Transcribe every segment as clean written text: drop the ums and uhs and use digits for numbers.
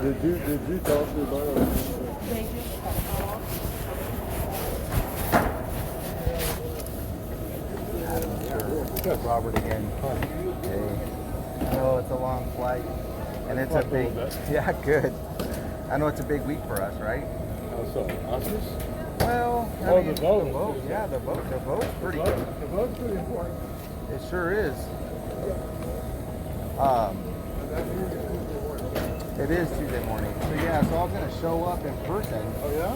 Did you tell us about it? They just Good, Robert again. Hey. I know it's a long flight, and it's a big. Yeah, good. I know it's a big week for us, right? How so? Oscars? Well, The vote. Yeah, the vote's pretty good. The vote's pretty important. It sure is. It is Tuesday morning. So yeah, so I was gonna show up in person. Oh yeah?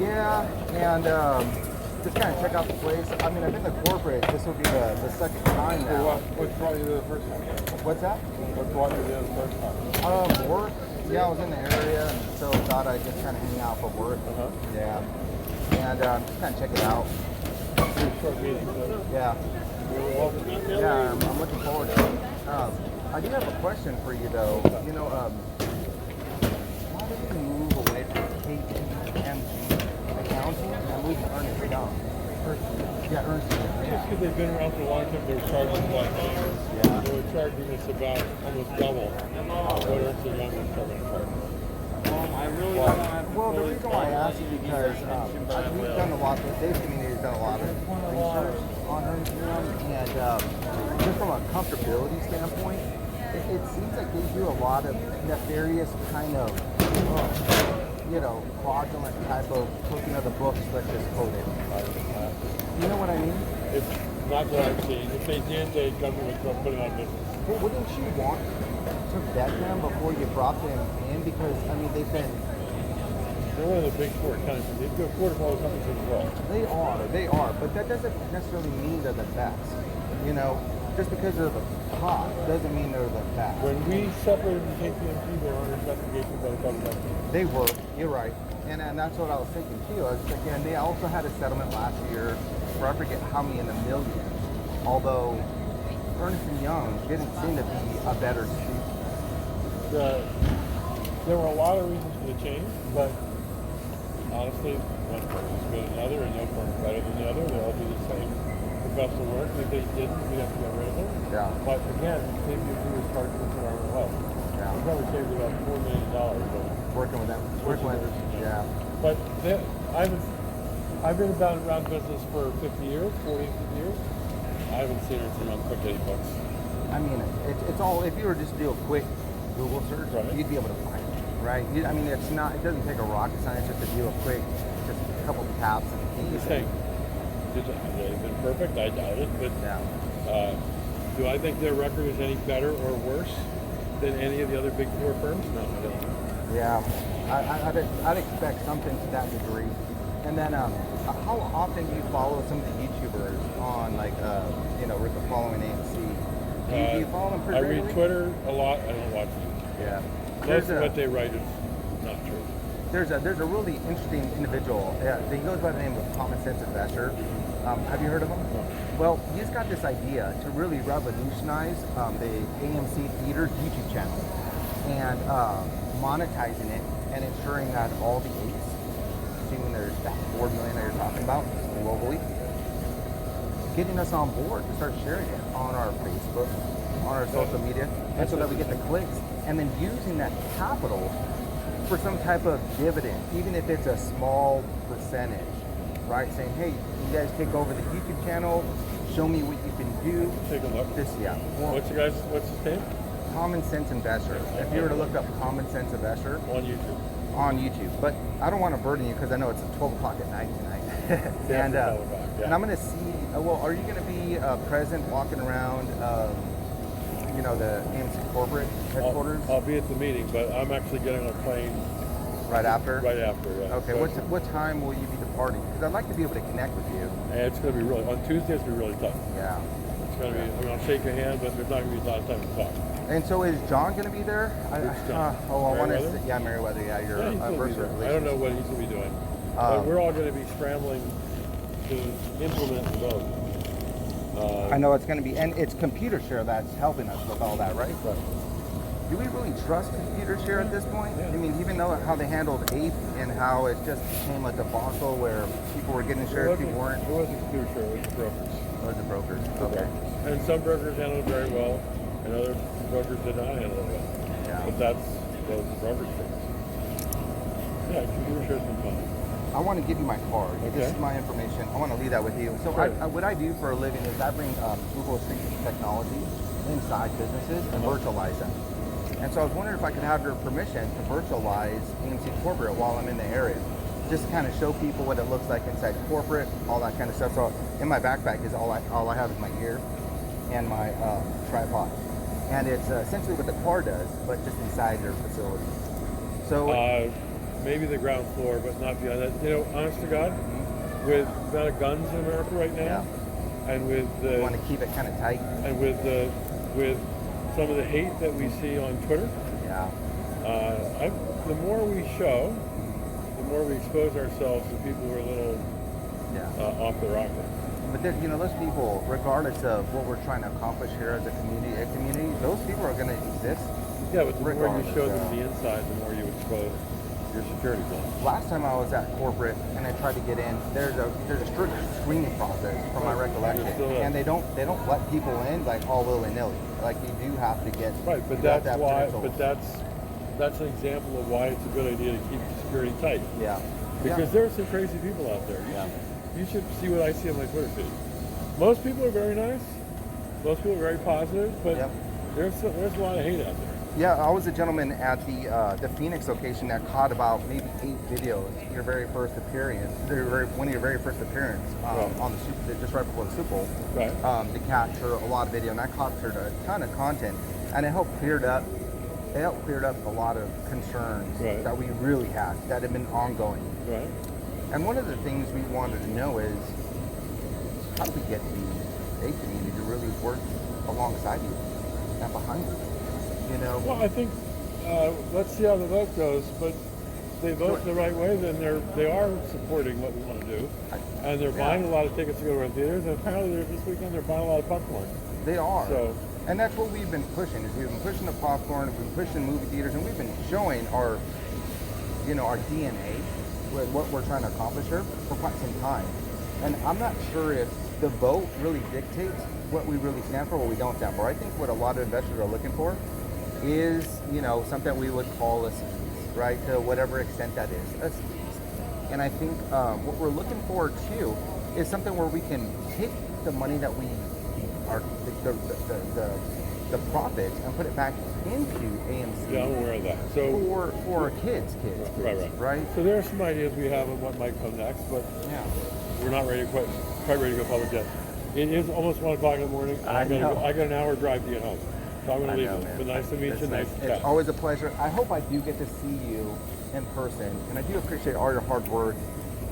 Yeah, and just kind of check out the place. I mean, I've been to corporate. This will be the second time now. What brought you there the first time? What's that? What brought you there the first time? Work. Yeah, I was in the area, and so thought I'd just kind of hang out for work. Yeah, and just kind of check it out. Short meeting. Yeah. Yeah, I'm looking forward to it. I do have a question for you, though. You know, why did you move away from KPMG accounting and move to Ernst & Young? Yeah, Ernst & Young. Just Yeah. because they've been around for a long time, they were charging a lot of money. Yeah. They were charging us about almost double what Ernst & Young was charging us. Well, the reason why I asked is because we've done a lot. The Dave community has done a lot of research on Ernst & Young, and just from a comfortability standpoint, it seems like they do a lot of nefarious kind of, fraudulent type of cooking of the books. Let's just quote it. You know what I mean? It's not what I've seen. If they did, the government would put it on business. Well, wouldn't you want to vet them before you brought them in? Because I mean, they've been. They're one of the big four companies. They do afford all the companies as well. They are, but that doesn't necessarily mean they're the best. You know, just because they're the top doesn't mean they're the best. When we separated from KPMG, they were under investigation by the government. They were, you're right. And that's what I was thinking too. Again, they also had a settlement last year for I forget how many in the millions. Although Ernst & Young didn't seem to be a better suit. There were a lot of reasons for the change, but honestly, one firm is good than another, and no firm is better than the other. They all do the same professional work. If they didn't, we'd have to get rid of them. Yeah. But again, KPMG was charging us an arm and a leg. Yeah. We probably saved about $4 million. Working with them. Working with them. Yeah. But I've been around business for 50 years, 40, 50 years. I haven't seen Ernst & Young cook any books. I mean, it's all, if you were just to do a quick Google search, you'd be able to find it, right? I mean, it doesn't take a rocket science just to do a quick, just a couple of taps and I'm just saying, they've been perfect, I doubt it, but yeah. do I think their record is any better or worse than any of the other big four firms? No, I don't. Yeah, I'd expect something to that degree. And then, how often do you follow some of the YouTubers on, like, with the following AMC? Do you follow them pretty regularly? I read Twitter a lot. I don't watch it. Yeah. Most of what they write is not true. There's a really interesting individual. He goes by the name of Common Sense Investor. Have you heard of him? No. Well, he's got this idea to really revolutionize the AMC Theater's YouTube channel and monetizing it and ensuring that all the eights, assuming there's that 4 million that you're talking about globally, getting us on board to start sharing it on our Facebook, on our social media, and so that we get the clicks, and then using that capital for some type of dividend, even if it's a small percentage, right? Saying, hey, you guys take over the YouTube channel, show me what you can do. Take a look. Well, what's his name? Common Sense Investor. If you were to look up Common Sense Investor On YouTube. on YouTube, but I don't want to burden you because I know it's at 12 o'clock at night tonight. and I'm going to see. Well, are you going to be present walking around? The AMC corporate headquarters. I'll be at the meeting, but I'm actually getting on a plane right after. Right after. Yeah. Okay. So What time will you be departing? Because I'd like to be able to connect with you. and it's going to be really on Tuesday. It's going to be really tough. Yeah. It's going to be. I mean, I'll shake your hand, but there's not going to be a lot of time to talk. And so is John going to be there? It's John. I want to. Merriweather? Yeah, Merriweather. Yeah, your Yeah, he's gonna be first there. I don't know what he's going to be doing, but we're all going to be scrambling to implement the vote. I know it's going to be, and it's Computershare that's helping us with all that, right? Right. Do we really trust Computershare at this point? Yeah. I mean, even though how they handled APE and how it just became a debacle where people were getting shares, people weren't. It wasn't Computershare, it was the brokers. It was the brokers. The Okay. brokers. And some brokers handled it very well, and other brokers did not handle it well. Yeah. But that's those rubber sticks. Yeah, Computershare's been fun. I want to give you my card. Okay. This is my information. I want to leave that with you. So Sure. what I do for a living is I bring Google Street technology inside businesses and virtualize them. And so I was wondering if I could have your permission to virtualize AMC Corporate while I'm in the area. Just to kind of show people what it looks like inside corporate, all that kind of stuff. So in my backpack is all I have is my gear and my tripod. And it's essentially what the car does, but just inside their facility. So Maybe the ground floor, but not beyond that. You know, honest to God, with the amount of guns in America right now, and with the you want to keep it kind of tight. and with some of the hate that we see on Twitter, the more we show, the more we expose ourselves to people who are a little off the rocker. But you know, those people, regardless of what we're trying to accomplish here as a community, those people are going to exist. Yeah, but the more you regardless, show them the inside, the more you expose your security flaws. Last time I was at corporate and I tried to get in, there's a strict screening process from my recollection, and they don't let people in like all willy-nilly. Like you do have to get right, but that's why. But that's an example of why it's a good idea to keep security tight. Yeah. Because there are some crazy people out there. You should see what I see on my Twitter feed. Most people are very nice. Most people are very positive, but there's a lot of hate out there. Yeah, I was a gentleman at the Phoenix location that caught about maybe 8 videos. Your very first appearance, one of your very first appearance on the Super, just right before the Super Bowl, to capture a lot of video, and I captured a ton of content, and it helped cleared up a lot of concerns that we really had that have been ongoing. Right. And one of the things we wanted to know is how do we get the A community to really work alongside you and behind you? You know? Well, I think let's see how the vote goes, but if they vote the right way, then they are supporting what we want to do, and they're buying a lot of tickets to go to our theaters. And apparently, this weekend they're buying a lot of popcorn. They are. So, and that's what we've been pushing. Is we've been pushing the popcorn, we've been pushing movie theaters, and we've been showing our DNA, with what we're trying to accomplish here for quite some time. And I'm not sure if the vote really dictates what we really stand for, what we don't stand for. I think what a lot of investors are looking for is, something we would call a squeeze, right? To whatever extent that is, a squeeze. And I think what we're looking for too is something where we can take the money that we are, the profits, and put it back into AMC. Yeah, I'm aware of that. So for our kids, right? So there are some ideas we have on what might come next, but we're not quite ready to go public yet. It is almost 1 o'clock in the morning. I got an hour drive to get home. So I'm going to leave it. But nice to meet you. Nice to chat. It's always a pleasure. I hope I do get to see you in person. And I do appreciate all your hard work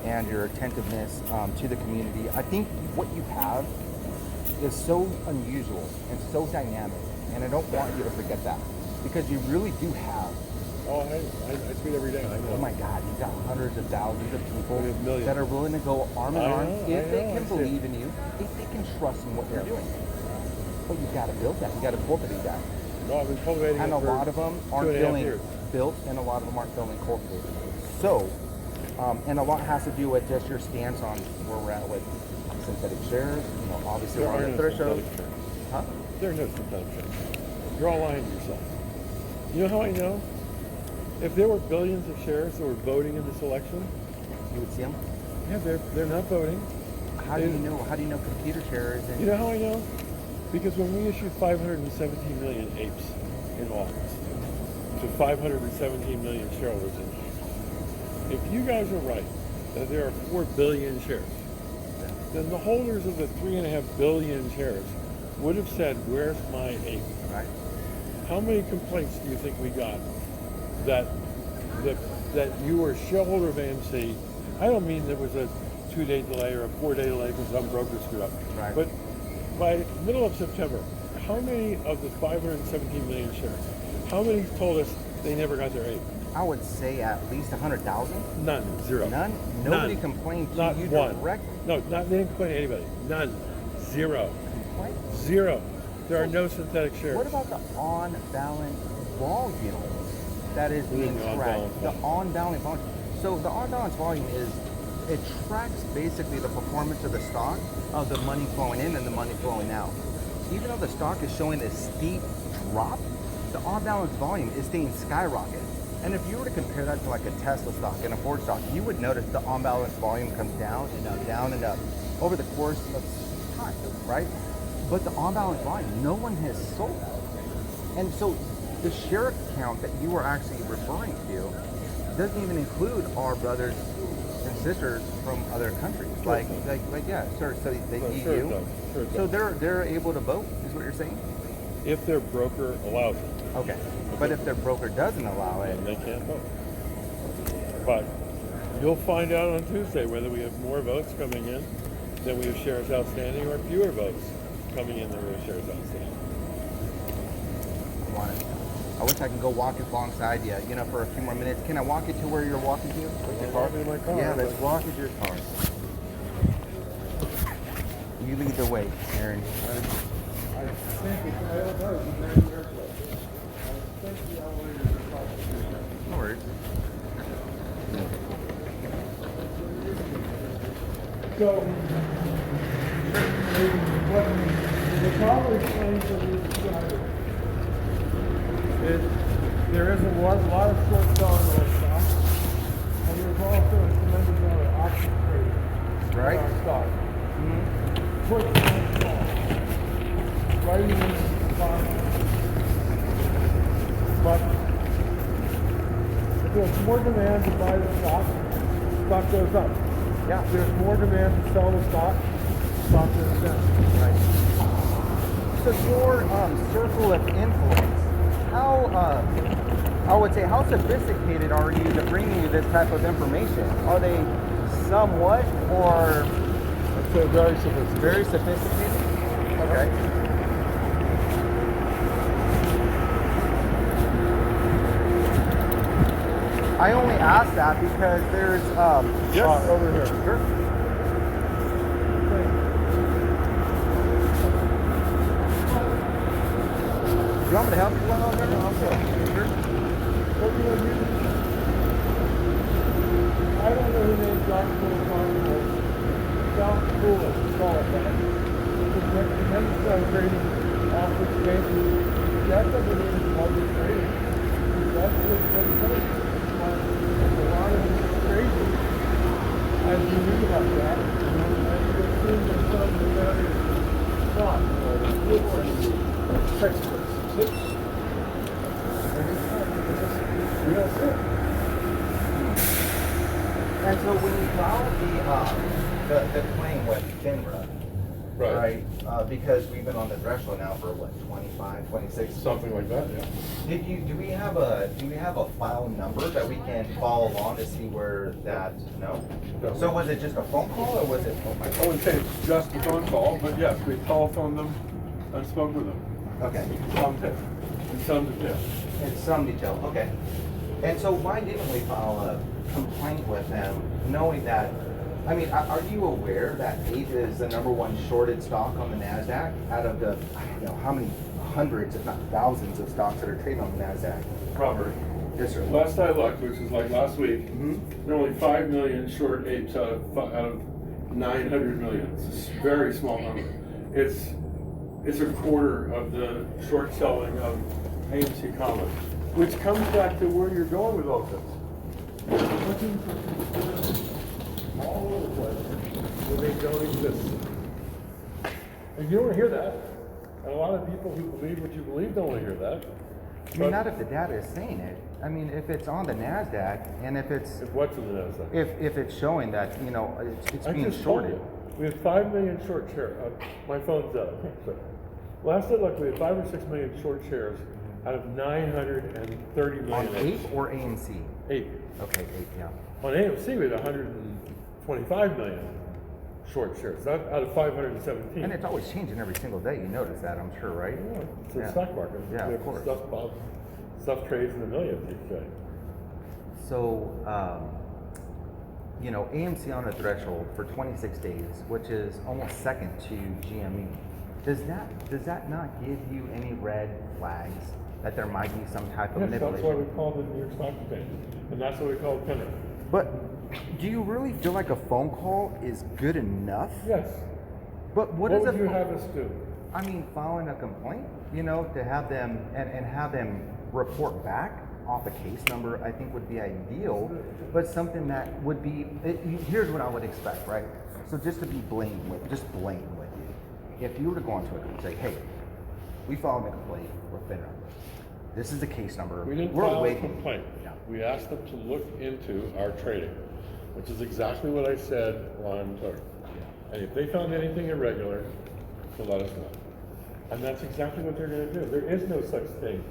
and your attentiveness to the community. I think what you have is so unusual and so dynamic. And I don't want you to forget that. Because you really do have. Oh, I tweet every day. I know. Oh my God, you've got hundreds of thousands of people millions that are willing to go arm in arm if they can believe in you, if they can trust in what you're doing. But you've got to build that. You've got to cultivate that. No, I've been cultivating and it a lot of them aren't feeling built, and a lot of them aren't feeling cultivated. So, and a lot has to do with just your stance on where we're at with synthetic shares. Obviously we're on the threshold. Huh? There are no synthetic shares. You're all lying to yourself. You know how I know? If there were billions of shares that were voting in this election, you would see them. Yeah, they're not voting. How do you know? How do you know Computershare isn't? You know how I know? Because when we issued 517 million apes in August to 517 million shareholders in August, if you guys are right that there are 4 billion shares, then the holders of the 3.5 billion shares would have said, "Where's my ape?" Right. How many complaints do you think we got that you were a shareholder of AMC? I don't mean there was a 2-day delay or a 4-day delay because some broker screwed up. Right. But by middle of September, how many of the 517 million shares, how many told us they never got their ape? I would say at least 100,000. None. Zero. None? Nobody None. complained to Not you one. directly? No, they didn't complain to anybody. None. Zero. Complaint? Zero. There are no synthetic shares. What about the on-balance volume that is being tracked? The on-balance volume. So the on-balance volume it tracks basically the performance of the stock, of the money flowing in and the money flowing out. Even though the stock is showing a steep drop, the on-balance volume is staying skyrocketed. And if you were to compare that to like a Tesla stock and a Ford stock, you would notice the on-balance volume comes down and up over the course of time, right? But the on-balance volume, no one has sold that. And so the share count that you were actually referring to doesn't even include our brothers and sisters from other countries, Sure. yeah, sure. So the Well, EU, sure it does. Sure it so does. they're able to vote, is what you're saying? If their broker allows it, Okay, but if their broker doesn't allow it, then they can't vote. But you'll find out on Tuesday whether we have more votes coming in than we have shares outstanding, or fewer votes coming in than we have shares outstanding. I want it. I wish I could go walk alongside you, for a few more minutes. Can I walk you to where you're walking to? With your car? Walk me to my car. Yeah, let's walk you to your car. You lead the way, Aaron. I think it's, I don't know, it's a very airplane. I think the elevators are probably. No worries. So, what the problem explains that we decided is there is a lot of short selling of stocks, and there's also a tremendous amount of option trading Right. in our stock. Mm-hmm. Put and call. Writing in the bottom. But if there's more demand to buy the stock goes up. Yeah. If there's more demand to sell the stock goes down. Right. So your circle of influence, I would say, how sophisticated are you to bring you this type of information? Are they somewhat, or I'd say very sophisticated. very sophisticated? Okay. I only ask that because there's over here. Sure. You want me to help you one on there? No, I'm good. Sure. What you know, I don't know who named John Cool. John Cool, call it that. It's a tremendous trading off exchanges. That doesn't mean public trading. That's just what it does. A lot of it's crazy. As you read about that, and you assume that some of the better thought or textbooks. Real sick. And so when you file the claim with FINRA, right? Because we've been on the threshold now for what, 25, 26? Something like that, yeah. Do we have a file number that we can follow along to see where that? No. So was it just a phone call, or was it? I wouldn't say it's just a phone call, but yes, we telephoned them and spoke with them. Okay. In some detail. In some detail. Okay. And so why didn't we file a complaint with them, knowing that? I mean, are you aware that APE is the #1 shorted stock on the NASDAQ out of the, how many hundreds, if not thousands, of stocks that are traded on the NASDAQ? Robert, Yes, sir. last I looked, which was like last week, there are only 5 million short apes out of 900 million. It's a very small number. It's a quarter of the short selling of AMC Common, which comes back to where you're going with all this. You're looking for all over the place where they don't exist. And you don't want to hear that. And a lot of people who believe what you believe don't want to hear that. I mean, not if the data is saying it. I mean, if it's on the NASDAQ and if it's If what's in the NASDAQ? if it's showing that it's I being just told shorted. you, we have 5 million short shares. My phone's out. Sorry. Last I looked, we had 5 or 6 million short shares out of 930 million. On APE or AMC? Ape. Okay, APE, yeah. On AMC, we had 125 million short shares out of 517. And it's always changing every single day. You notice that, I'm sure, right? Yeah, it's a Yeah. stock market. Yeah, We of have course. Stuff trades in the millions each day. So, AMC on a threshold for 26 days, which is almost second to GME. Does that not give you any red flags that there might be some type of Yes, manipulation? that's why we call the New York Stock Exchange, and that's what we call Penny. But do you really feel like a phone call is good enough? Yes. But what What is would you have us do? I mean, filing a complaint, to have them and have them report back off a case number, I think would be ideal, but something that would be, here's what I would expect, right? So just to be blatant with you, if you were to go onto it and say, hey, we filed a complaint with FINRA. This is the case number. We didn't file a complaint. Yeah. We asked them to look into our trading, which is exactly what I said while I'm talking. Yeah. And if they found anything irregular, to let us know. And that's exactly what they're going to do. There is no such thing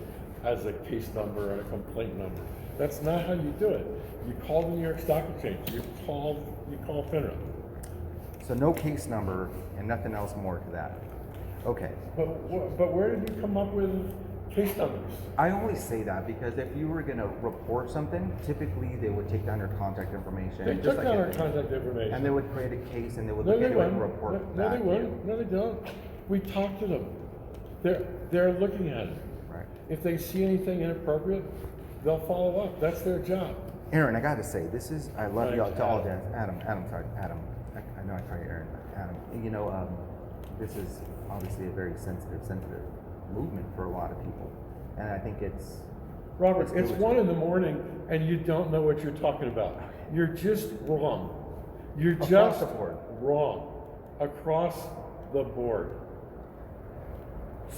as a case number and a complaint number. That's not how you do it. You call the New York Stock Exchange. You call FINRA. So no case number and nothing else more to that. Okay. But where did you come up with case numbers? I only say that because if you were going to report something, typically they would take down your contact information. They took down our contact information. And they would create a case and they would look at it and report No, back. they wouldn't. No, they don't. We talked to them. They're looking at it. Right. If they see anything inappropriate, they'll follow up. That's their job. Aaron, I got to say, I love y'all to all dance. Adam, sorry, Adam. I know I call you Aaron. Adam, you know, this is obviously a very sensitive movement for a lot of people. And I think it's... Robert, it's 1 a.m. and you don't know what you're talking about. You're just wrong. You're just wrong. Across the board.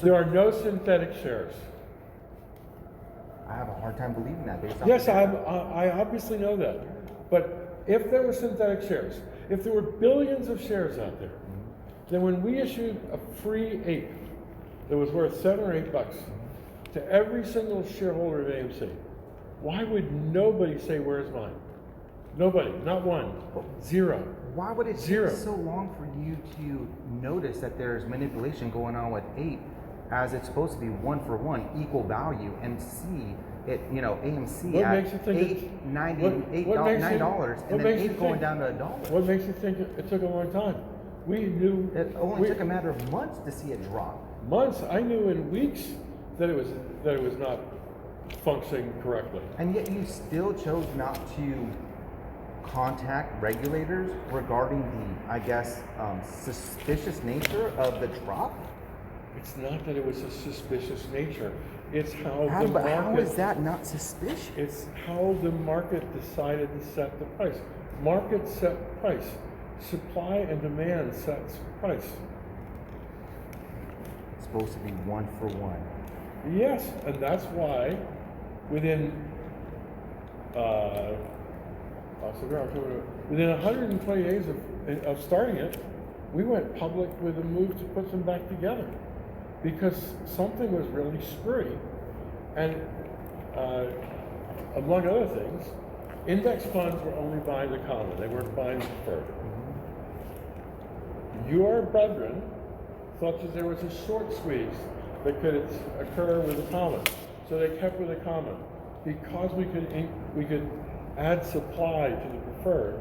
There are no synthetic shares. I have a hard time believing that based on... Yes, I obviously know that. But if there were synthetic shares, if there were billions of shares out there, then when we issued a free ape that was worth $7 or $8 to every single shareholder of AMC, why would nobody say, where's mine? Nobody, not one, zero. Why would it take so long for you to notice that there's manipulation going on with ape as it's supposed to be 1-for-1 equal value and see it, you know, AMC what at makes you think $9 and then ape going down to $1? What makes you think it took a long time? We knew it only took a matter of months to see it drop. Months. I knew in weeks that it was not functioning correctly. And yet you still chose not to contact regulators regarding the, I guess, suspicious nature of the drop? It's not that it was a suspicious nature. It's how the market... How is that not suspicious? It's how the market decided to set the price. Market set price. Supply and demand sets price. It's supposed to be 1-for-1. Yes, and that's why within 120 days of starting it, we went public with a move to put them back together because something was really screwy. And among other things, index funds were only buying the common. They weren't buying the preferred. Your brethren thought that there was a short squeeze that could occur with the common. So they kept with the common. Because we could add supply to the preferred,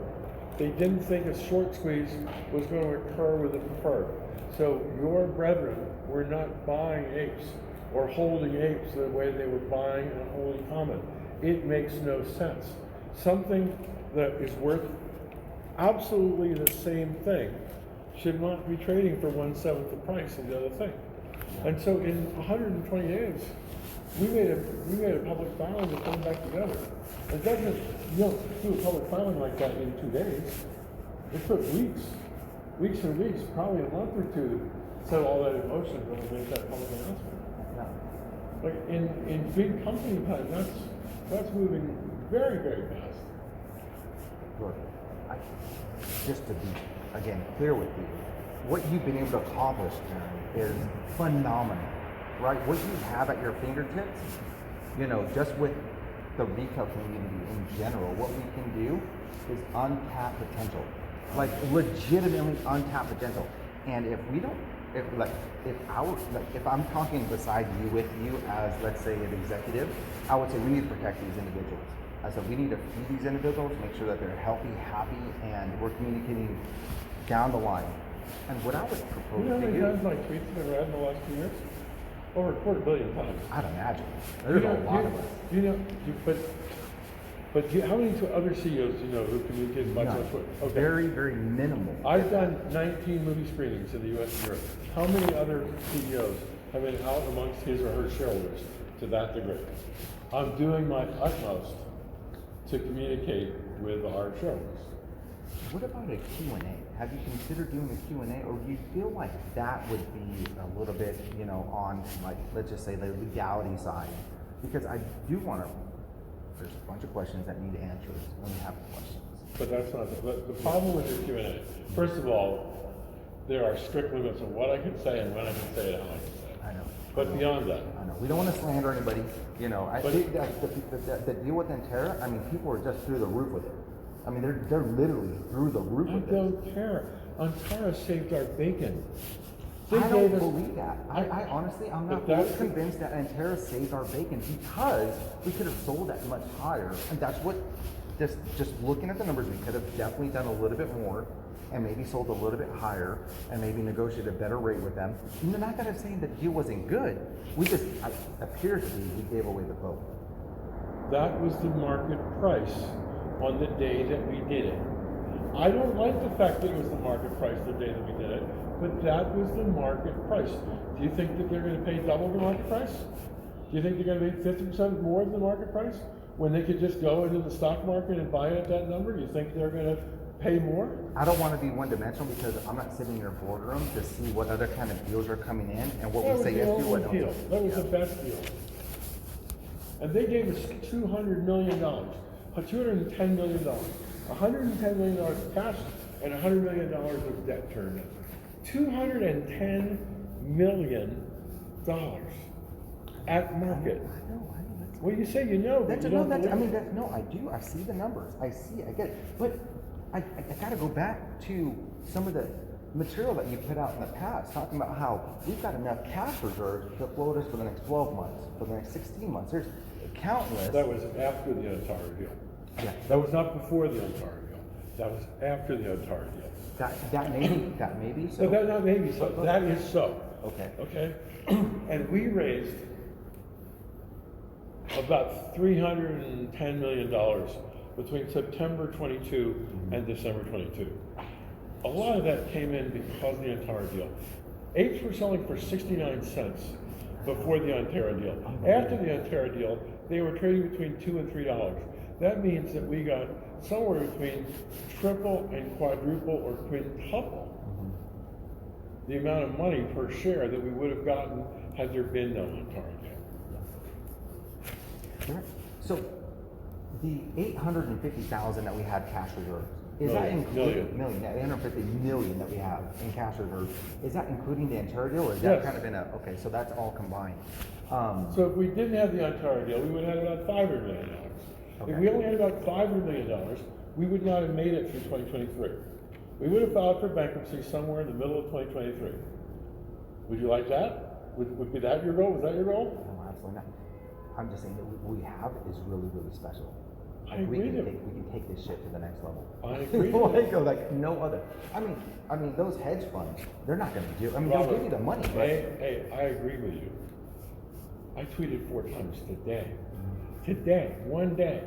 they didn't think a short squeeze was going to occur with the preferred. So your brethren were not buying apes or holding apes the way they were buying and holding common. It makes no sense. Something that is worth absolutely the same thing should not be trading for 1/7 the price of the other thing. And so in 120 days, we made a public filing to put them back together. It doesn't, you don't do a public filing like that in 2 days. It took weeks and weeks, probably a month or two to set all that in motion when we made that public announcement. Yeah. Like in big company time, that's moving very, very fast. Look, just to be, again, clear with you, what you've been able to accomplish, Aaron, is phenomenal, right? What you have at your fingertips, you know, just with the retail community in general, what we can do is untapped potential, like legitimately untapped potential. And if we don't, if I'm talking beside you, with you as, let's say, an executive, I would say we need to protect these individuals. I said we need to feed these individuals, make sure that they're healthy, happy, and we're communicating down the line. And what I would propose you know how many times my tweets have been read in the last 2 years? Over 250 million times. I'd imagine. There's a lot of us. But how many other CEOs do you know who communicate much on Twitter? Okay. Very, very minimal. I've done 19 movie screenings in the U.S. and Europe. How many other CEOs have been out amongst his or her shareholders to that degree. I'm doing my utmost to communicate with our shareholders. What about a Q&A? Have you considered doing a Q&A, or do you feel like that would be a little bit, you know, on, like, let's just say the legality side? Because I do want to, there's a bunch of questions that need answers when we have questions. But that's not, the problem with your Q&A, first of all, there are strict limits on what I can say and when I can say it and how I can say it. I know. But beyond that. I know. We don't want to slander anybody, you know. I think the deal with Antera, I mean, people are just through the roof with it. I mean, they're literally through the roof with it. I don't care. Antara saved our bacon. I don't believe that. I honestly, I'm not fully convinced that Antera saved our bacon, because we could have sold that much higher. And that's what, just looking at the numbers, we could have definitely done a little bit more and maybe sold a little bit higher and maybe negotiated a better rate with them. Not that I'm saying the deal wasn't good. We just, appears to be, we gave away the boat. That was the market price on the day that we did it. I don't like the fact that it was the market price the day that we did it, but that was the market price. Do you think that they're going to pay double the market price? Do you think they're going to pay 50% more than the market price when they could just go into the stock market and buy it at that number? Do you think they're going to pay more? I don't want to be one-dimensional, because I'm not sitting in your boardroom to see what other kind of deals are coming in and what we say yes to, what deal. That was the best deal. And they gave us $200 million, $210 million, $110 million cash and $100 million of debt turned in. $210 million at market. I know. Well, you say you know, but you don't believe it. No, I do. I see the numbers. I get it. But I got to go back to some of the material that you put out in the past, talking about how we've got enough cash reserves to float us for the next 12 months, for the next 16 months. There's countless. That was after the Antara deal. Yeah. That was not before the Antara deal. That was after the Antara deal. That may be so. No, that not maybe so. That is so. Okay. Okay. And we raised about $310 million between September 22 and December 22. A lot of that came in because of the Antara deal. Apes were selling for 69 cents before the Antara deal. After the Antara deal, they were trading between $2 and $3. That means that we got somewhere between triple and quadruple or quintuple the amount of money per share that we would have gotten had there been no Antara deal. Right. So the 850,000 that we had cash reserves, is that including million? Yeah, 850 million that we have in cash reserves. Is that including the Antara deal, or is that kind of in a okay? So that's all combined. So if we didn't have the Antara deal, we would have had about $500 million. Okay. If we only had about $500 million, we would not have made it through 2023. We would have filed for bankruptcy somewhere in the middle of 2023. Would you like that? Would be that your goal? Was that your goal? No, absolutely not. I'm just saying that what we have is really, really special. I agree. We can take this shit to the next level. I agree. like no other. I mean, those hedge funds, they're not going to do. I mean, Robert, they'll give you the money. But hey, I agree with you. I tweeted 4 times today. Today, one day,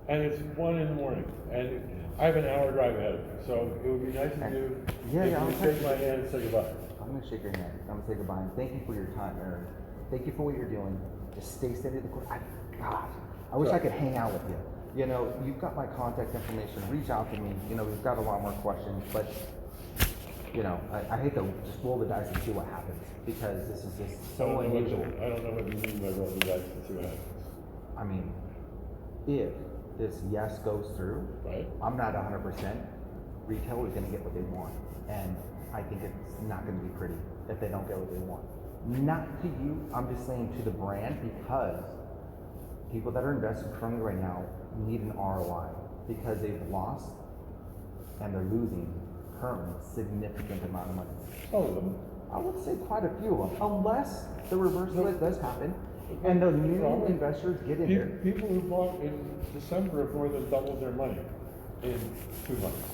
and it's 1 in the morning, and I have an hour drive ahead of me. So it would be nice of you if you shake my hand and say goodbye. I'm going to shake your hand. I'm going to say goodbye. And thank you for your time, Aaron. Thank you for what you're doing. Just stay steady the course. God, I wish I could hang out with you. You know, you've got my contact information. Reach out to me. You know, we've got a lot more questions, but you know, I hate to just roll the dice and see what happens, because this is just so unusual. I don't know what you mean by roll the dice and see what happens. I mean, if this yes goes through, right? I'm not 100%. Retail is going to get what they want, and I think it's not going to be pretty if they don't get what they want. Not to you, I'm just saying to the brand, because people that are investing currently right now need an ROI, because they've lost and they're losing currently significant amount of money. Some of them. I would say quite a few of them, unless the reverse split does happen and the new investors get in there. People who bought in December have more than doubled their money in 2 months.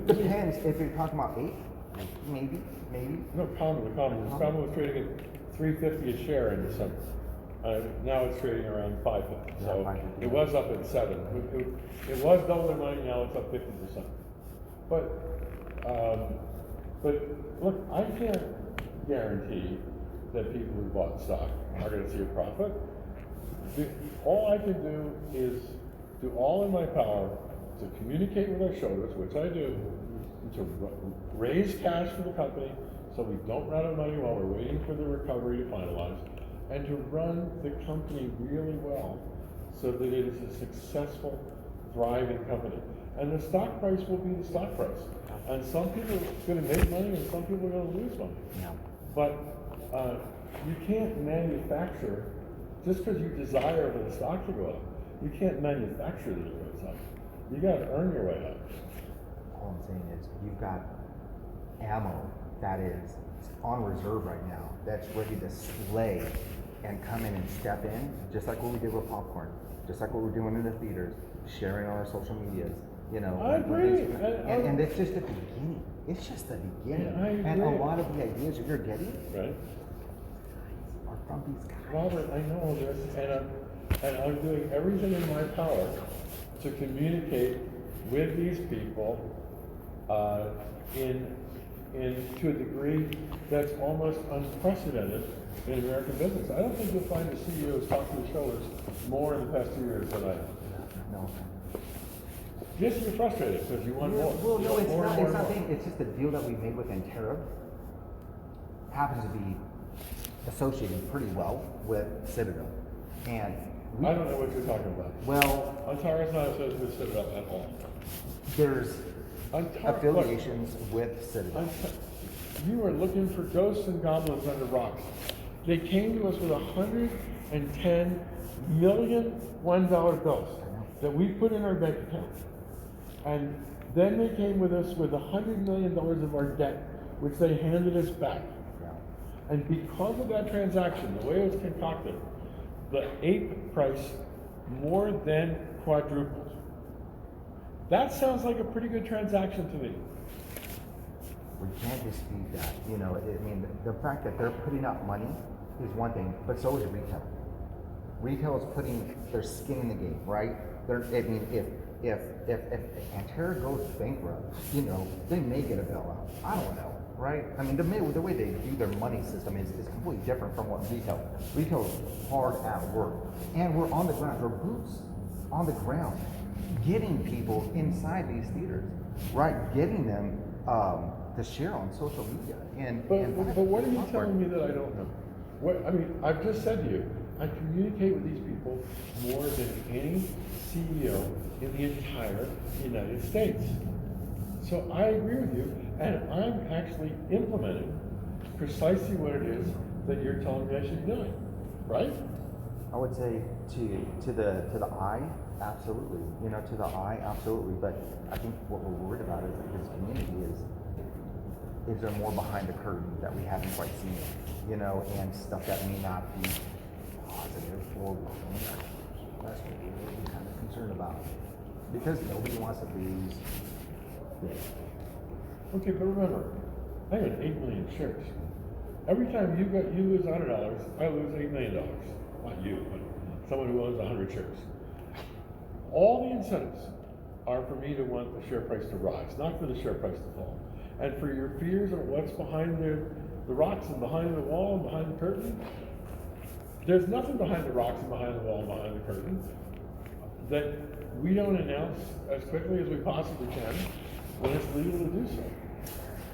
Depends if you're talking about 8, maybe. No, common. Common was trading at $3.50 a share in December. Now it's trading around $5.50. So it was up at 7. It was double their money. Now it's up 50%. But look, I can't guarantee that people who bought stock are going to see a profit. All I can do is do all in my power to communicate with our shareholders, which I do, to raise cash for the company so we don't run out of money while we're waiting for the recovery to finalize, and to run the company really well so that it is a successful, thriving company. And the stock price will be the stock price. And some people are going to make money and some people are going to lose money. Yeah. But you can't manufacture, just because you desire for the stock to go up, you can't manufacture that it goes up. You got to earn your way up. All I'm saying is you've got ammo that is on reserve right now that's ready to slay and come in and step in, just like what we did with popcorn, just like what we're doing in the theaters, sharing on our social medias. You know, I agree. And it's just the beginning. It's just the beginning. Yeah, and a lot of the ideas that you're getting right. are from these guys. Robert, I know this, and I'm doing everything in my power to communicate with these people to a degree that's almost unprecedented in American business. I don't think you'll find the CEOs talk to the shareholders more in the past 2 years than I have. No. Yes, you're frustrated because you want more. Well, no, it's more not. and It's more not. and more. It's just the deal that we made with Antero happens to be associated pretty well with Citadel, and I don't know what you're talking about. well, Antaro's not associated with Citadel at all. there's Antaro, affiliations with Citadel. You are looking for ghosts and goblins under rocks. They came to us with 110 million $1 bills that we put in our bank account. And then they came with us with $100 million of our debt, which they handed us back. Yeah. And because of that transaction, the way it was concocted, the ape price more than quadrupled. That sounds like a pretty good transaction to me. We can't dispute that. You know, I mean, the fact that they're putting up money is one thing, but so is retail. Retail is putting their skin in the game, right? I mean, if Antero goes bankrupt, you know, they may get a bailout. I don't know, right? I mean, the way they do their money system is completely different from what retail. Retail is hard at work, and we're on the ground. We're boots on the ground, getting people inside these theaters, right? Getting them to share on social media. But what are you telling me that I don't know? I mean, I've just said to you, I communicate with these people more than any CEO in the entire United States. So I agree with you, and I'm actually implementing precisely what it is that you're telling me I should be doing, right? I would say to the eye, absolutely. You know, to the eye, absolutely. But I think what we're worried about is this community is there more behind the curtain that we haven't quite seen, you know, and stuff that may not be positive or wrong. That's what we're really kind of concerned about, because nobody wants to lose. Okay, but remember, I had 8 million shares. Every time you lose $100, I lose $8 million. Not you, but someone who owns 100 shares. All the incentives are for me to want the share price to rise, not for the share price to fall. And for your fears of what's behind the rocks and behind the wall and behind the curtain, there's nothing behind the rocks and behind the wall and behind the curtain that we don't announce as quickly as we possibly can when it's legal to do so.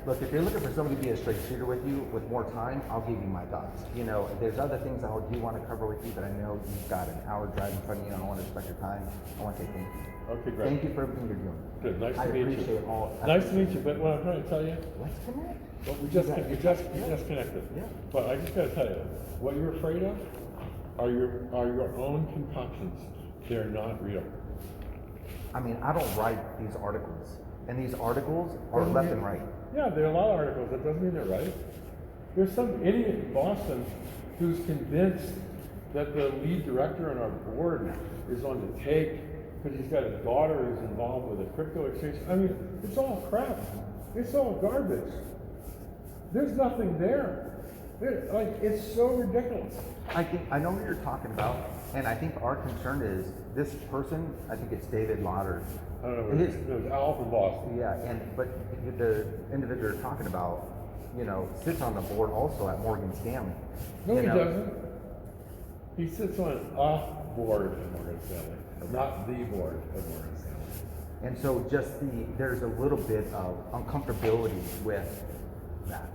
Look, if you're looking for somebody to be a straight shooter with you with more time, I'll give you my thoughts. You know, there's other things I do want to cover with you, but I know you've got an hour drive in front of you, and I don't want to respect your time. I want to say thank you. Okay, great. Thank you for everything you're doing. Good, nice I to meet you. appreciate all. Nice to meet you, but what I'm trying to tell you, Let's connect. well, we just connected. Yeah. But I just gotta tell you, what you're afraid of are your own concoctions. They're not real. I mean, I don't write these articles, and these articles are left and right. Yeah, there are a lot of articles. That doesn't mean they're right. There's some idiot in Boston who's convinced that the lead director on our board is on the take because he's got a daughter who's involved with a crypto exchange. I mean, it's all crap. It's all garbage. There's nothing there. It's so ridiculous. I know what you're talking about, and I think our concern is this person. I think it's David Lauder. I don't know. It was Al from Boston. Yeah, but the individual you're talking about sits on the board also at Morgan Stanley. No, he doesn't. He sits on a board at Morgan Stanley, not the board at Morgan Stanley. And so there's a little bit of uncomfortability with that,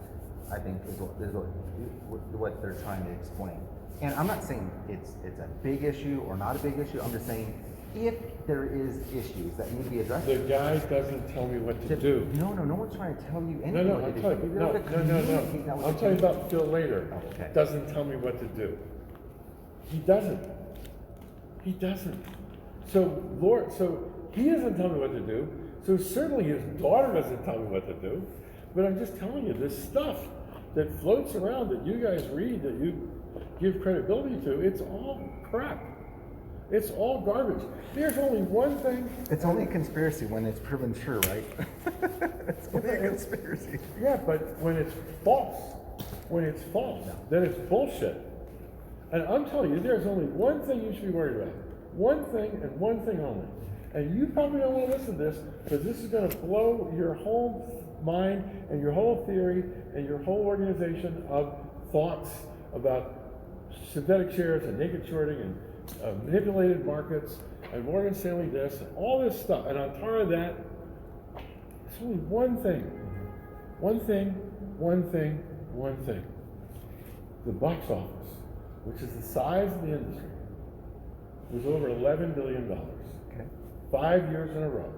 I think, is what they're trying to explain. And I'm not saying it's a big issue or not a big issue. I'm just saying if there is issues that need to be addressed. The guy doesn't tell me what to do. No one's trying to tell you anything. No, I'm talking about Phil later. Oh, okay. Doesn't tell me what to do. He doesn't. So he doesn't tell me what to do. So certainly his daughter doesn't tell me what to do. But I'm just telling you, this stuff that floats around that you guys read, that you give credibility to, it's all crap. It's all garbage. There's only one thing. It's only a conspiracy when it's proven true, right? It's only a conspiracy. Yeah, but when it's false, then it's bullshit. And I'm telling you, there's only one thing you should be worried about. One thing and one thing only. And you probably don't want to listen to this because this is going to blow your whole mind and your whole theory and your whole organization of thoughts about synthetic shares and naked shorting and manipulated markets and Morgan Stanley this and all this stuff. And on top of that, it's only one thing. One thing. The box office, which is the size of the industry, was over $11 billion. Okay. 5 years in a row.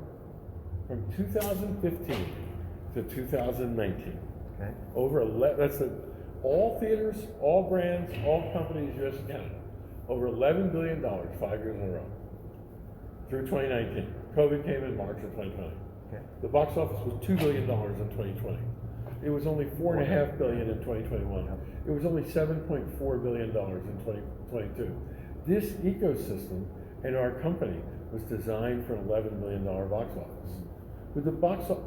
From 2015 to 2019. Okay. All theaters, all brands, all companies, US and Canada. Over $11 billion, 5 years in a row. Through 2019. COVID came in March of 2020. Okay. The box office was $2 billion in 2020. It was only $4.5 billion in 2021. It was only $7.4 billion in 2022. This ecosystem and our company was designed for an $11 million box office. With the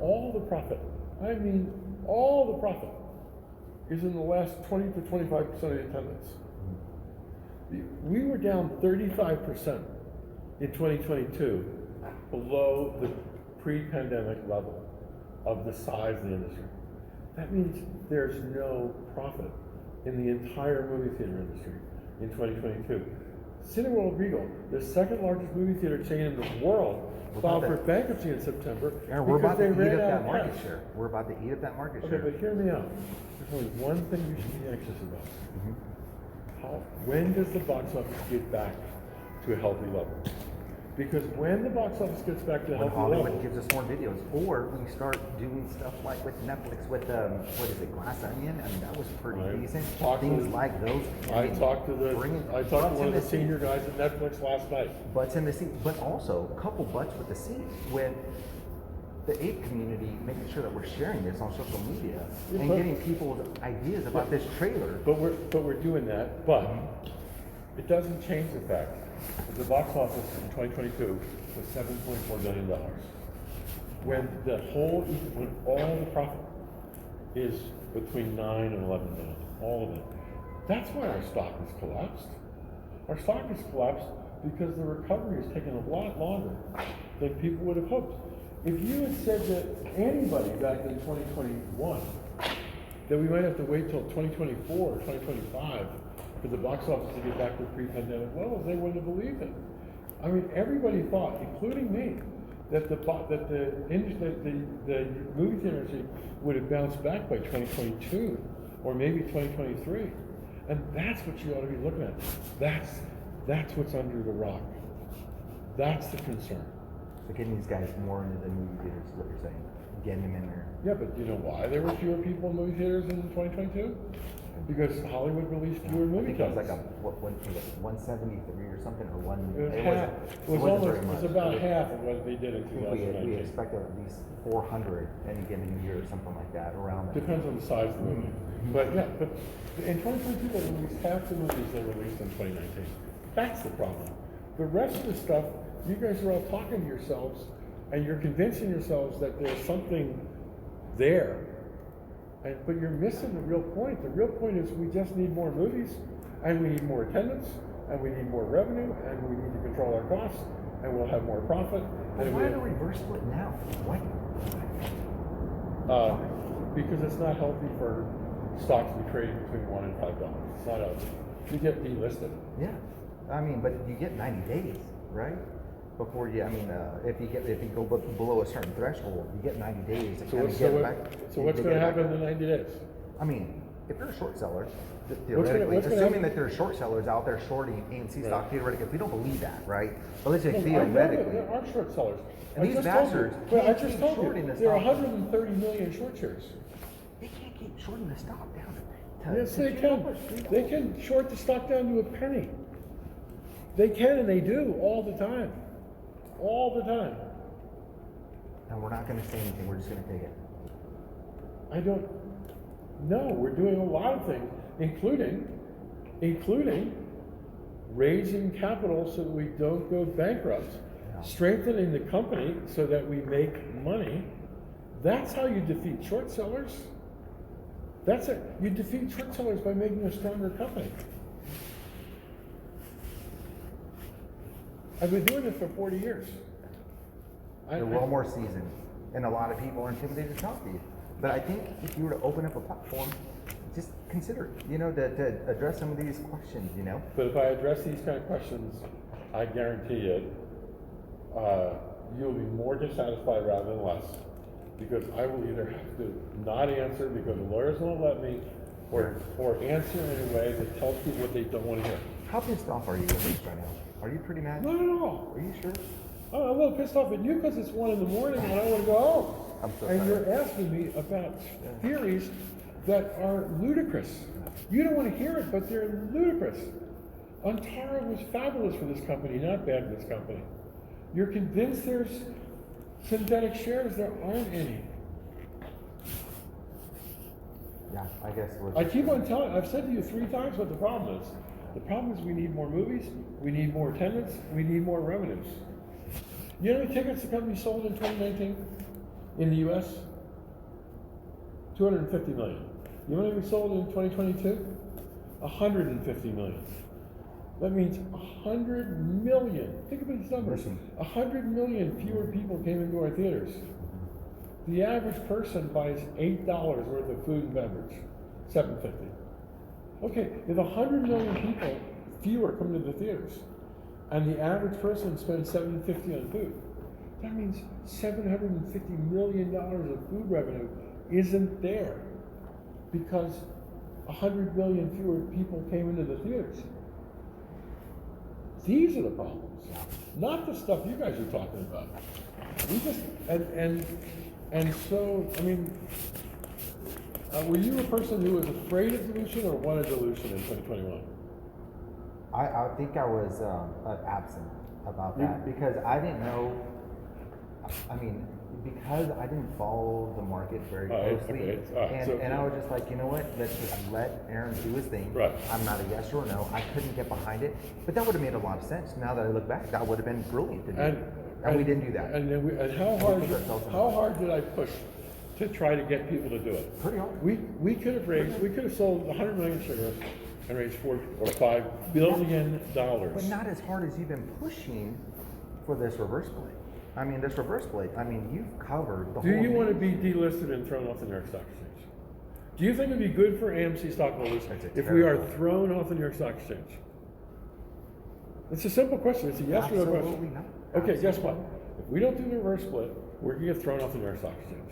all the profit, I mean all the profit, is in the last 20 to 25% of the attendance. We were down 35% in 2022 below the pre-pandemic level of the size of the industry. That means there's no profit in the entire movie theater industry in 2022. Cineworld Regal, the second largest movie theater chain in the world, filed for bankruptcy in September we're about because to they eat ran up out that of market cash. share. We're about to eat up that market Okay, share. but hear me out. There's only one thing you should be anxious about. When does the box office get back to a healthy level? Because when the box office gets back to a When healthy Hollywood level, gives us more videos, or we start doing stuff like with Netflix with what is it, Glass Onion? I mean, that was pretty decent. Things like those. I talked to one of the senior guys at Netflix last night. Butts in the seat, but also a couple butts with the seat with the ape community, making sure that we're sharing this on social media and getting people's ideas about this trailer. But we're doing that. But it doesn't change the fact that the box office in 2022 was $7.4 billion. When all the profit is between 9 and 11 billion, all of it. That's why our stock has collapsed. Our stock has collapsed because the recovery has taken a lot longer than people would have hoped. If you had said to anybody back in 2021 that we might have to wait till 2024 or 2025 for the box office to get back to pre-pandemic levels, they wouldn't have believed it. I mean, everybody thought, including me, that the movie theater industry would have bounced back by 2022 or maybe 2023, and that's what you ought to be looking at. That's what's under the rock. That's the concern. So getting these guys more into the movie theaters is what you're saying. Getting them in there. Yeah, but you know why there were fewer people in movie theaters in 2022? Because Hollywood released fewer movie titles. titles. It was like what was it, 173 or something, or one? It was about half of what they did in 2019. We expected at least 400 any given year or something like that around that. Depends on the size of the movie. But yeah, but in 2022 they released half the movies they released in 2019. That's the problem. The rest of the stuff, you guys are all talking to yourselves and you're convincing yourselves that there's something there. But you're missing the real point. The real point is we just need more movies, and we need more attendance, and we need more revenue, and we need to control our costs, and we'll have more profit. But why the reverse split now? Why? because it's not healthy for stocks to be trading between $1 and $5. It's not healthy. You get delisted. Yeah, I mean, but you get 90 days, right? Before you, I mean, if you go below a certain threshold, you get 90 days to kind of get it back. So what's going to happen in the 90 days? I mean, if you're a short seller, theoretically, assuming that there are short sellers out there shorting AMC stock, theoretically, if we don't believe that, right? But let's say theoretically, there are short sellers. And these bastards I just told you, there are stock. 130 million short shares. They can't keep shorting the stock down. Yes, they can. They can short the stock down to a penny. They can, and they do all the time. All the time. And we're not going to say anything. We're just going to take it. I don't know. We're doing a lot of things, including raising capital so that we don't go bankrupt, strengthening the company so that we make money. That's how you defeat short sellers. That's it. You defeat short sellers by making a stronger company. I've been doing this for 40 years. They're well more seasoned, and a lot of people are intimidated to talk to you. But I think if you were to open up a platform, just consider it, to address some of these questions, But if I address these kind of questions, I guarantee you, you'll be more dissatisfied rather than less. Because I will either have to not answer because the lawyers won't let me, or answer in a way that tells people what they don't want to hear. How pissed off are you with this right now? Are you pretty mad? Not at all. Are you sure? I'm a little pissed off at you because it's 1 in the morning and I want to go home. I'm so and sorry. You're asking me about theories that are ludicrous. You don't want to hear it, but they're ludicrous. Antara was fabulous for this company, not bad for this company. You're convinced there's synthetic shares. There aren't any. Yeah, I guess I keep on telling. I've said to you 3 times what the problem is. The problem is we need more movies, we need more attendance, we need more revenues. You know how many tickets the company sold in 2019 in the U.S.? 250 million. You know how many we sold in 2022? 150 million. That means 100 million. Think about these numbers. 100 million fewer people came into our theaters. The average person buys $8 worth of food and beverage, $7.50. Okay, if 100 million people fewer come to the theaters, and the average person spends $7.50 on food, that means $750 million of food revenue isn't there because 100 million fewer people came into the theaters. These are the problems, not the stuff you guys are talking about. We just and so I mean, were you a person who was afraid of dilution or wanted dilution in 2021? I think I was absent about that because I didn't know. I mean, because I didn't follow the market very closely, and I was just like, you know what? Let's just let Aaron do his thing. Right. I'm not a yes or no. I couldn't get behind it, but that would have made a lot of sense. Now that I look back, that would have been brilliant to do. And we didn't do that. And how hard did I push to try to get people to do it? Pretty hard. We could have sold 100 million shares and raised $4 or $5 billion. But not as hard as you've been pushing for this reverse split. I mean, this reverse split, I mean, you've covered the whole. Do you want to be delisted and thrown off the New York Stock Exchange? Do you think it would be good for AMC stock holders if we are thrown off the New York Stock Exchange? It's a simple question. It's a yes or no question. Not. Okay, guess what? If we don't do the reverse split, we're going to get thrown off the New York Stock Exchange.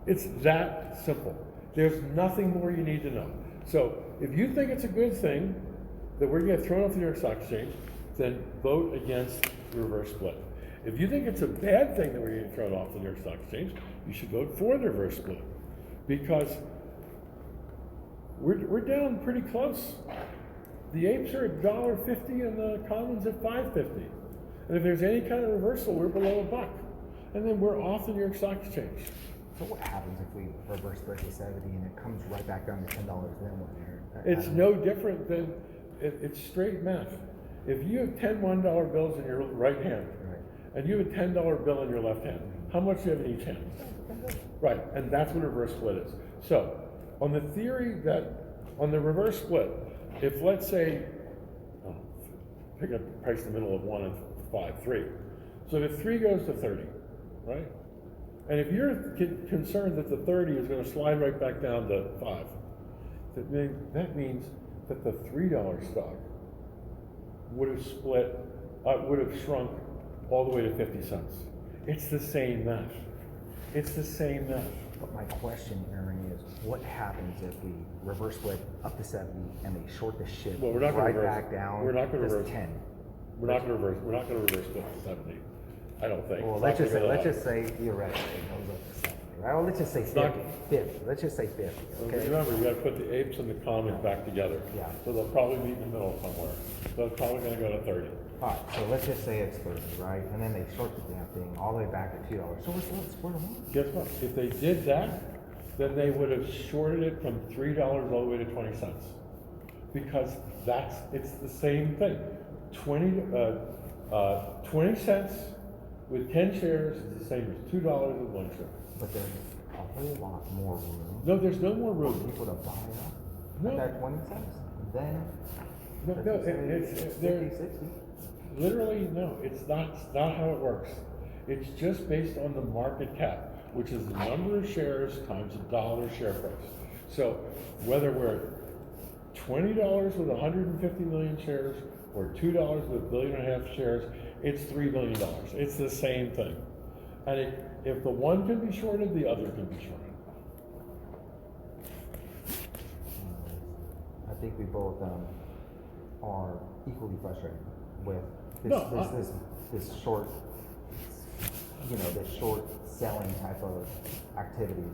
It's that simple. There's nothing more you need to know. So if you think it's a good thing that we're going to get thrown off the New York Stock Exchange, then vote against the reverse split. If you think it's a bad thing that we're getting thrown off the New York Stock Exchange, you should vote for the reverse split because we're down pretty close. The apes are at $1.50 and the commons at $5.50. And if there's any kind of reversal, we're below $1. And then we're off the New York Stock Exchange. So what happens if we reverse split to 70 and it comes right back down to $10 then what, Aaron? It's no different than, it's straight math. If you have 10 $1 bills in your right hand, and you have a $10 bill in your left hand, how much do you have in each hand? Right, and that's what a reverse split is. So, on the theory that, on the reverse split, if let's say, pick up the price in the middle of 1 and 5, 3. So if 3 goes to 30, right? And if you're concerned that the 30 is going to slide right back down to 5, that means that the $3 stock would have shrunk all the way to 50 cents. It's the same math. It's the same math. But my question, Aaron, is what happens if we reverse split up to 70 and they short the shit Well, we're not right going to reverse. back down? We're not going to to reverse 10. We're not going to reverse. We're not going to reverse split to 70. I don't think. Well, It's let's not just gonna say theoretically it goes up to 70, right? Well, let's just say 50. not- 50. Let's just say 50. Okay. Remember, you got to put the apes and the commons back together. Yeah. So they'll probably meet in the middle somewhere. So it's probably going to go to 30. All right. So let's just say it's 30, right? And then they short the damn thing all the way back to $2. So let's split them up. Guess what? If they did that, then they would have shorted it from $3 all the way to 20 cents. Because it's the same thing. 20 cents with 10 shares is the same as $2 with 1 share. But there's a whole lot more room No, there's no more for room. people to buy up No. at that 20 cents. Then No, it's 50, 60. literally no. It's not how it works. It's just based on the market cap, which is the number of shares times a dollar share price. So whether we're $20 with 150 million shares or $2 with 1.5 billion shares, it's $3 billion. It's the same thing. And if the one can be shorted, the other can be shorted. I think we both are equally frustrated with this short, this short selling type of activities.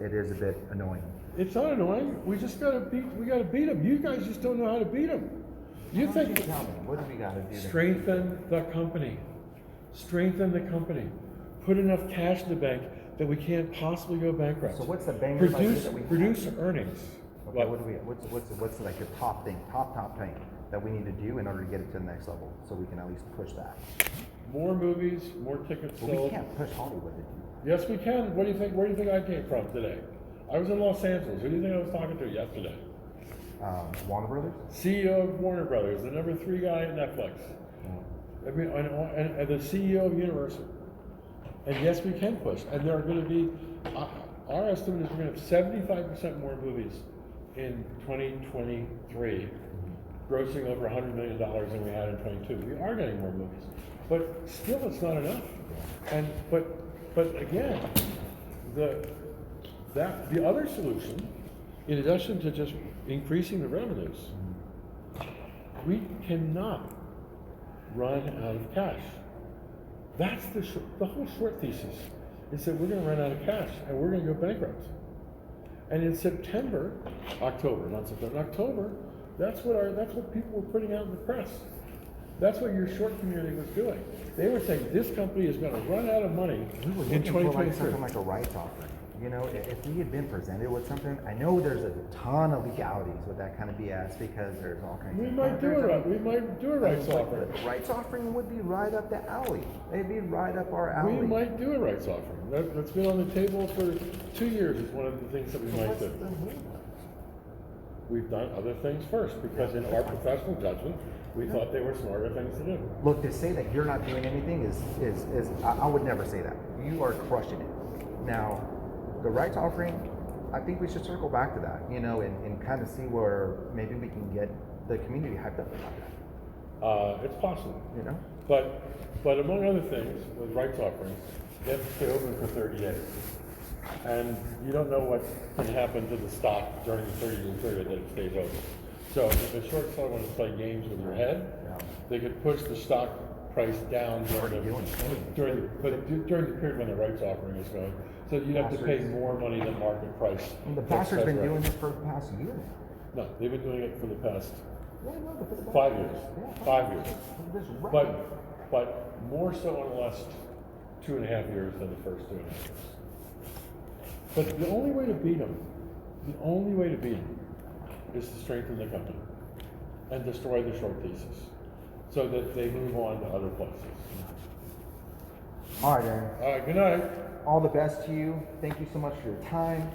It is a bit annoying. It's not annoying. We just gotta beat them. You guys just don't know how to beat them. You think Tell me, what do we got to do? strengthen the company. Strengthen the company. Put enough cash in the bank that we can't possibly go bankrupt. So what's the banger idea that we Produce earnings. Okay, what do we? What's like the top thing that we need to do in order to get it to the next level, so we can at least push that? More movies, more tickets But sold. we can't push Hollywood to do. Yes, we can. What do you think? Where do you think I came from today? I was in Los Angeles. Who do you think I was talking to yesterday? Warner Brothers. CEO of Warner Brothers, the number 3 guy at Netflix. I mean, and the CEO of Universal. And yes, we can push. And there are going to be, our estimate is we're going to have 75% more movies in 2023, grossing over $100 million than we had in 22. We are getting more movies, but still, it's not enough. And but again, the other solution, in addition to just increasing the revenues, we cannot run out of cash. That's the whole short thesis, is that we're going to run out of cash and we're going to go bankrupt. And in October, that's what people were putting out in the press. That's what your short community was doing. They were saying this company is going to run out of money in 2023. Something like a rights offering. If we had been presented with something, I know there's a ton of legalities with that kind of BS because there's all kinds We of. might do a rights offering. The rights offering would be right up the alley. It'd be right up our alley. We might do a rights offering. That's been on the table for 2 years. It's one of the things that we might do. We've done other things first because in our professional judgment, we thought they were smarter things to do. Look, to say that you're not doing anything is I would never say that. You are crushing it. Now, the rights offering, I think we should circle back to that, and kind of see where maybe we can get the community hyped up about that. It's possible, But among other things, with rights offerings, they have to stay open for 30 days. And you don't know what can happen to the stock during the 30-day period that it stays open. So if a short seller wants to play games with your head, they could push the stock price down during the period when the rights offering is going. So you'd have to pay more money than market price. And the bastards been doing this for the past year. No, they've been doing it for the past Yeah, no, but for the 5 years. Yeah, 5 years. This record. But more so in the last 2.5 years than the first 2.5 years. But the only way to beat them, is to strengthen the company and destroy the short thesis so that they move on to other places. All right, Aaron. All right, good night. All the best to you. Thank you so much for your time.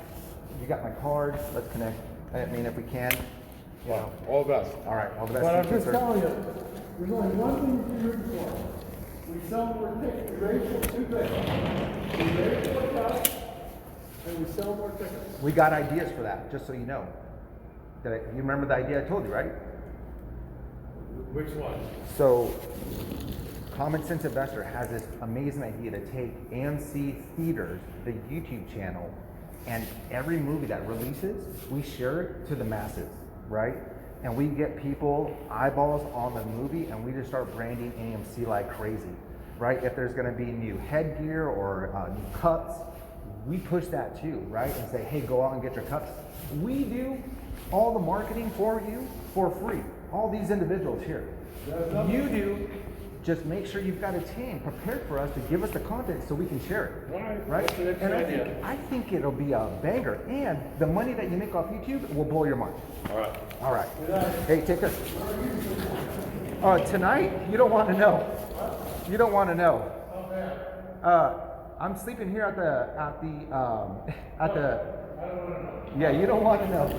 You got my card. Let's connect. I mean, if we can. All the best. All right, all the best. But I'm to you, just sir. telling you, there's only one thing you can root for. We sell more tickets. We raise for two things. We raise more cups, and we sell more tickets. We got ideas for that, just so you know. You remember the idea I told you, right? Which one? So, Common Sense Investor has this amazing idea to take AMC Theaters, the YouTube channel, and every movie that releases, we share it to the masses, right? And we get people eyeballs on the movie, and we just start branding AMC like crazy, right? If there's gonna be new headgear or new cups, we push that too, right? And say, hey, go out and get your cups. We do all the marketing for you for free. All these individuals here. You do, just make sure you've got a team prepared for us to give us the content so we can share it. Right? And I think it'll be a banger. And the money that you make off YouTube will blow your mind. All right. All right. Hey, take this. Tonight, you don't want to know. You don't want to know. I'm sleeping here at the. Yeah, you don't want to know.